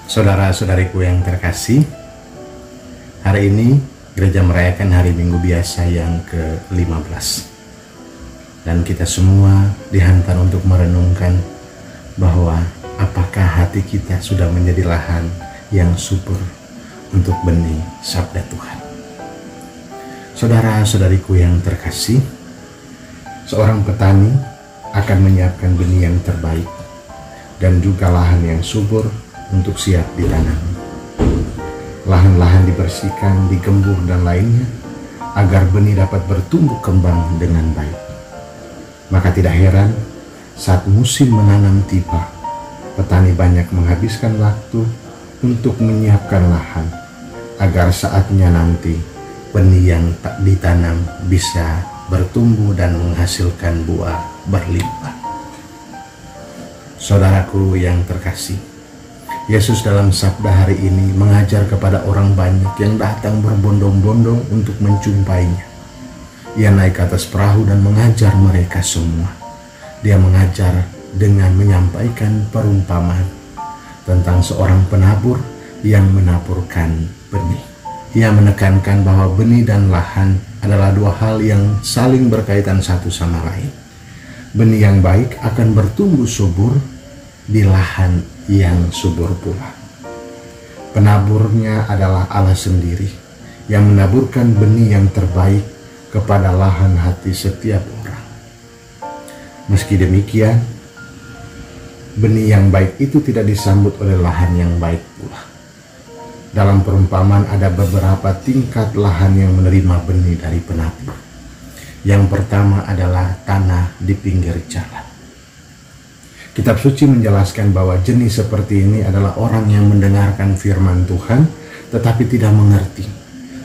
Saudara-saudariku yang terkasih, hari ini gereja merayakan hari Minggu biasa yang ke-15. Dan kita semua dihantar untuk merenungkan bahwa apakah hati kita sudah menjadi lahan yang subur untuk benih sabda Tuhan. Saudara-saudariku yang terkasih, seorang petani akan menyiapkan benih yang terbaik dan juga lahan yang subur untuk siap ditanam. Lahan-lahan dibersihkan, digembur dan lainnya agar benih dapat bertumbuh kembang dengan baik. Maka tidak heran saat musim menanam tiba, petani banyak menghabiskan waktu untuk menyiapkan lahan agar saatnya nanti benih yang tak ditanam bisa bertumbuh dan menghasilkan buah berlimpah. Saudaraku yang terkasih, Yesus dalam sabda hari ini mengajar kepada orang banyak yang datang berbondong-bondong untuk menjumpainya. Ia naik ke atas perahu dan mengajar mereka semua. Dia mengajar dengan menyampaikan perumpamaan tentang seorang penabur yang menaburkan benih. Ia menekankan bahwa benih dan lahan adalah dua hal yang saling berkaitan satu sama lain. Benih yang baik akan bertumbuh subur di lahan yang subur pula. Penaburnya adalah Allah sendiri yang menaburkan benih yang terbaik kepada lahan hati setiap orang. Meski demikian, benih yang baik itu tidak disambut oleh lahan yang baik pula. Dalam perumpamaan ada beberapa tingkat lahan yang menerima benih dari penabur. Yang pertama adalah tanah di pinggir jalan. Kitab suci menjelaskan bahwa jenis seperti ini adalah orang yang mendengarkan firman Tuhan tetapi tidak mengerti,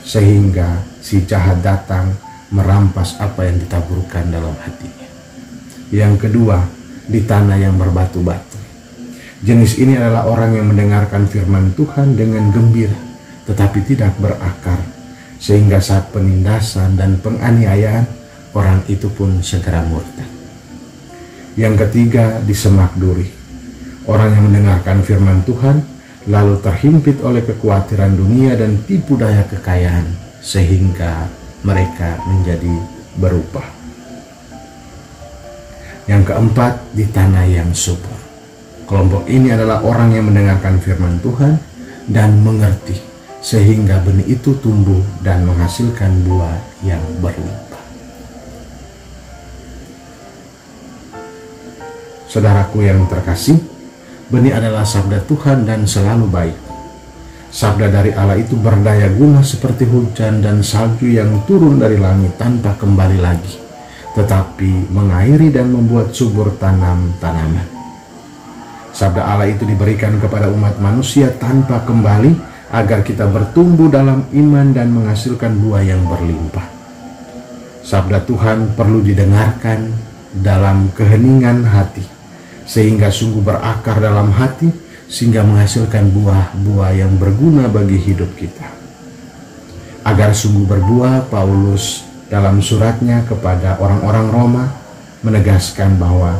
sehingga si jahat datang merampas apa yang ditaburkan dalam hatinya. Yang kedua, di tanah yang berbatu-batu. Jenis ini adalah orang yang mendengarkan firman Tuhan dengan gembira tetapi tidak berakar, sehingga saat penindasan dan penganiayaan orang itu pun segera murtad. Yang ketiga, di semak duri. Orang yang mendengarkan firman Tuhan lalu terhimpit oleh kekhawatiran dunia dan tipu daya kekayaan sehingga mereka menjadi berubah. Yang keempat, di tanah yang subur. Kelompok ini adalah orang yang mendengarkan firman Tuhan dan mengerti sehingga benih itu tumbuh dan menghasilkan buah yang berlimpah. Saudaraku yang terkasih, benih adalah sabda Tuhan dan selalu baik. Sabda dari Allah itu berdaya guna seperti hujan dan salju yang turun dari langit tanpa kembali lagi, tetapi mengairi dan membuat subur tanaman. Sabda Allah itu diberikan kepada umat manusia tanpa kembali agar kita bertumbuh dalam iman dan menghasilkan buah yang berlimpah. Sabda Tuhan perlu didengarkan dalam keheningan hati, sehingga sungguh berakar dalam hati, sehingga menghasilkan buah-buah yang berguna bagi hidup kita. Agar sungguh berbuah, Paulus dalam suratnya kepada orang-orang Roma menegaskan bahwa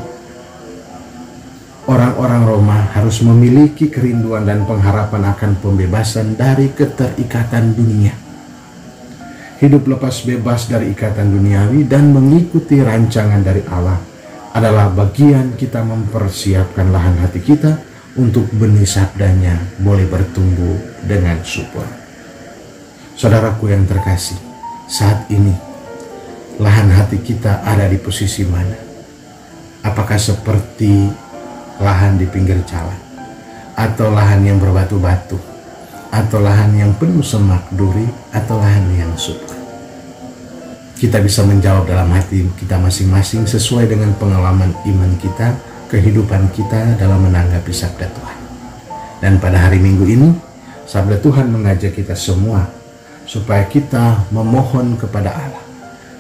orang-orang Roma harus memiliki kerinduan dan pengharapan akan pembebasan dari keterikatan dunia. Hidup lepas bebas dari ikatan duniawi dan mengikuti rancangan dari Allah adalah bagian kita mempersiapkan lahan hati kita untuk benih sabdanya boleh bertumbuh dengan subur. Saudaraku yang terkasih, saat ini lahan hati kita ada di posisi mana? Apakah seperti lahan di pinggir jalan, atau lahan yang berbatu-batu, atau lahan yang penuh semak duri, atau lahan yang subur? Kita bisa menjawab dalam hati kita masing-masing sesuai dengan pengalaman iman kita, kehidupan kita dalam menanggapi sabda Tuhan. Dan pada hari Minggu ini, sabda Tuhan mengajak kita semua supaya kita memohon kepada Allah,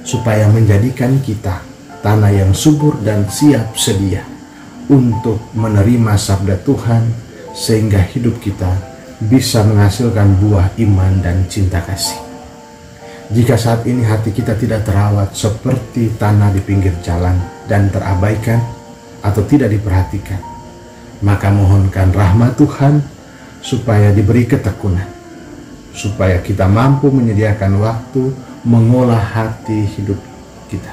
supaya menjadikan kita tanah yang subur dan siap sedia untuk menerima sabda Tuhan, sehingga hidup kita bisa menghasilkan buah iman dan cinta kasih. Jika saat ini hati kita tidak terawat seperti tanah di pinggir jalan dan terabaikan atau tidak diperhatikan, maka mohonkan rahmat Tuhan supaya diberi ketekunan, supaya kita mampu menyediakan waktu mengolah hati hidup kita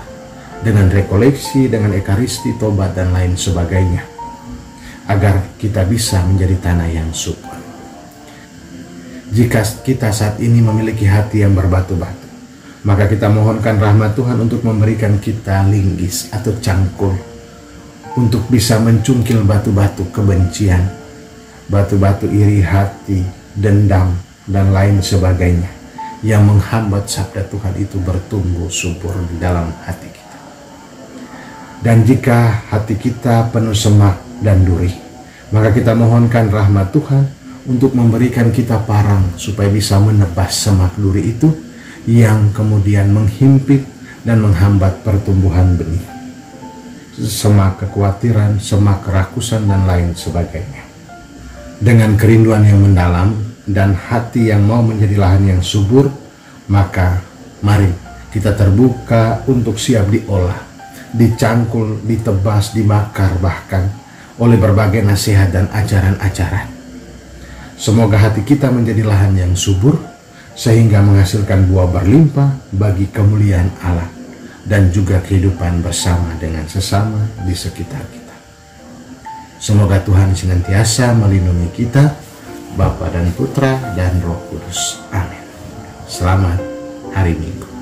dengan rekoleksi, dengan ekaristi, tobat, dan lain sebagainya, agar kita bisa menjadi tanah yang subur. Jika kita saat ini memiliki hati yang berbatu-batu, maka kita mohonkan rahmat Tuhan untuk memberikan kita linggis atau cangkul, untuk bisa mencungkil batu-batu kebencian, batu-batu iri hati, dendam, dan lain sebagainya, yang menghambat sabda Tuhan itu bertumbuh subur di dalam hati kita. Dan jika hati kita penuh semak dan duri, maka kita mohonkan rahmat Tuhan untuk memberikan kita parang supaya bisa menebas semak duri itu yang kemudian menghimpit dan menghambat pertumbuhan benih, semak kekhawatiran, semak kerakusan, dan lain sebagainya. Dengan kerinduan yang mendalam dan hati yang mau menjadi lahan yang subur, maka mari kita terbuka untuk siap diolah, dicangkul, ditebas, dibakar bahkan oleh berbagai nasihat dan ajaran-ajaran. Semoga hati kita menjadi lahan yang subur, sehingga menghasilkan buah berlimpah bagi kemuliaan Allah dan juga kehidupan bersama dengan sesama di sekitar kita. Semoga Tuhan senantiasa melindungi kita, Bapa dan Putra dan Roh Kudus. Amin. Selamat hari Minggu.